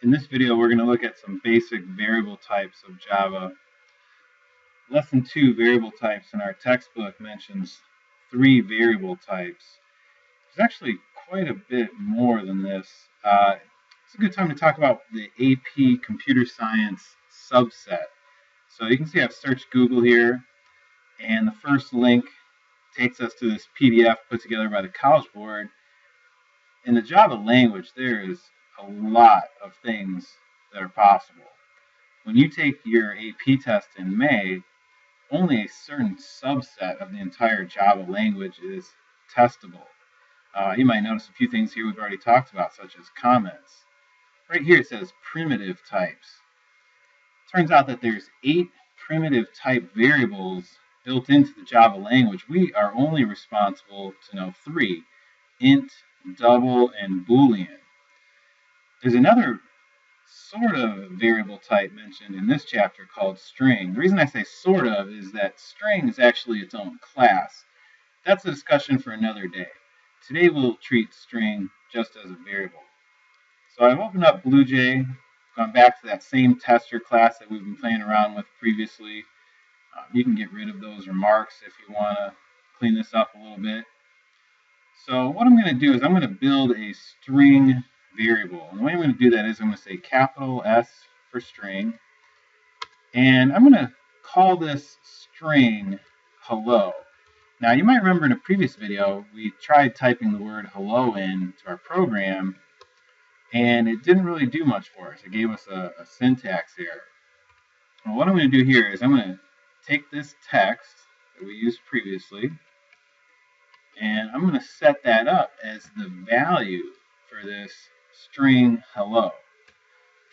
In this video, we're going to look at some basic variable types of Java. Lesson 2, variable types, in our textbook mentions 3 variable types. There's actually quite a bit more than this. It's a good time to talk about the AP Computer Science subset. So you can see I've searched Google here, and the first link takes us to this PDF put together by the College Board. In the Java language, there is a lot of things that are possible. When you take your AP test in May, only a certain subset of the entire Java language is testable. You might notice a few things here we've already talked about, such as comments. Right here it says primitive types. Turns out that there's 8 primitive type variables built into the Java language. We are only responsible to know 3, int, double, and Boolean. There's another sort of variable type mentioned in this chapter called string. The reason I say sort of is that string is actually its own class. That's a discussion for another day. Today we'll treat string just as a variable. So I've opened up BlueJ, gone back to that same tester class that we've been playing around with previously. You can get rid of those remarks if you want to clean this up a little bit. So what I'm going to do is I'm going to build a string variable. And the way I'm going to do that is I'm going to say capital S for string. And I'm going to call this string hello. Now you might remember in a previous video we tried typing the word hello into our program, and it didn't really do much for us. It gave us a syntax error. Well, what I'm going to do here is I'm going to take this text that we used previously, and I'm going to set that up as the value for this string hello.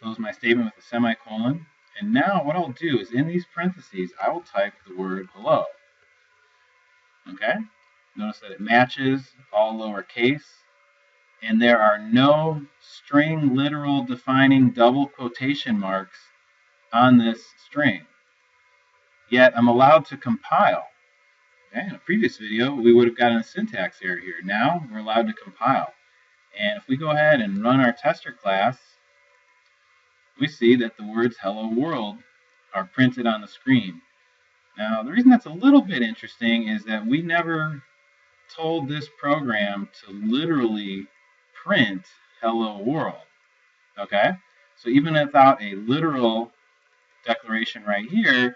Close my statement with a semicolon, and now what I'll do is in these parentheses I will type the word hello. Okay? Notice that it matches all lowercase, and there are no string literal defining double quotation marks on this string. Yet I'm allowed to compile. Okay? In a previous video, we would have gotten a syntax error here. Now we're allowed to compile. And if we go ahead and run our tester class, we see that the words hello world are printed on the screen. Now, the reason that's a little bit interesting is that we never told this program to literally print hello world. Okay? So even without a literal declaration right here,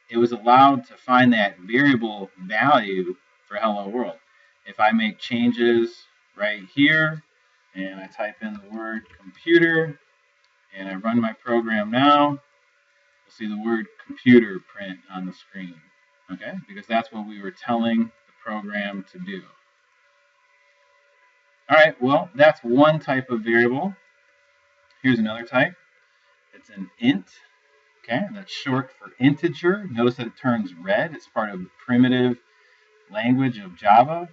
it was allowed to find that variable value for hello world. If I make changes right here, and I type in the word computer, and I run my program now, you'll see the word computer print on the screen. Okay? Because that's what we were telling the program to do. Alright, well, that's one type of variable. Here's another type. It's an int. Okay, that's short for integer. Notice that it turns red. It's part of the primitive language of Java.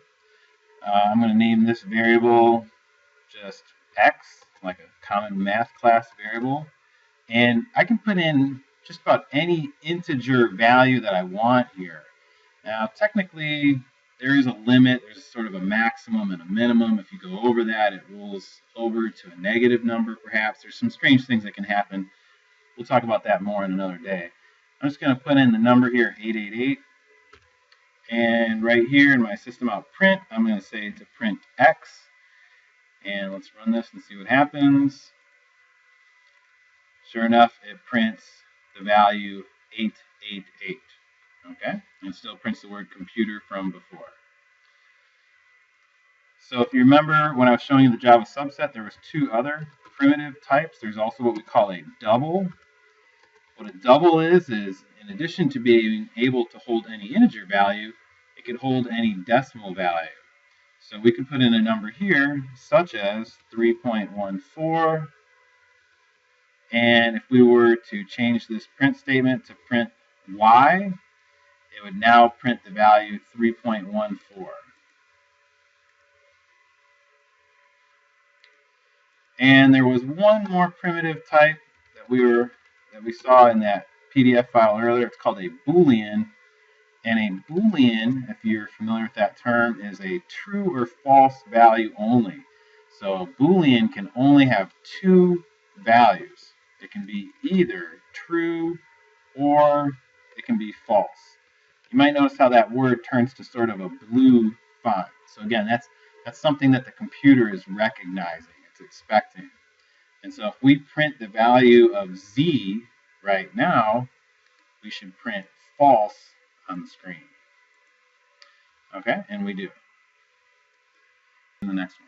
I'm going to name this variable just x, like a common math class variable. And I can put in just about any integer value that I want here. Now, technically, there is a limit. There's sort of a maximum and a minimum. If you go over that, it rolls over to a negative number, perhaps. There's some strange things that can happen. We'll talk about that more in another day. I'm just going to put in the number here, 888. And right here in my system out print, I'm going to say to print x. And let's run this and see what happens. Sure enough, it prints the value 888. Okay? And it still prints the word computer from before. So if you remember when I was showing you the Java subset, there was 2 other primitive types. There's also what we call a double. What a double is in addition to being able to hold any integer value, it can hold any decimal value. So we could put in a number here, such as 3.14. And if we were to change this print statement to print y, it would now print the value 3.14. And there was one more primitive type that we saw in that PDF file earlier. It's called a Boolean. And a Boolean, if you're familiar with that term, is a true or false value only. So a Boolean can only have 2 values. It can be either true or it can be false. You might notice how that word turns to sort of a blue font. So again, that's something that the computer is recognizing, it's expecting. And so if we print the value of z right now, we should print false on the screen. Okay, and we do. In the next one.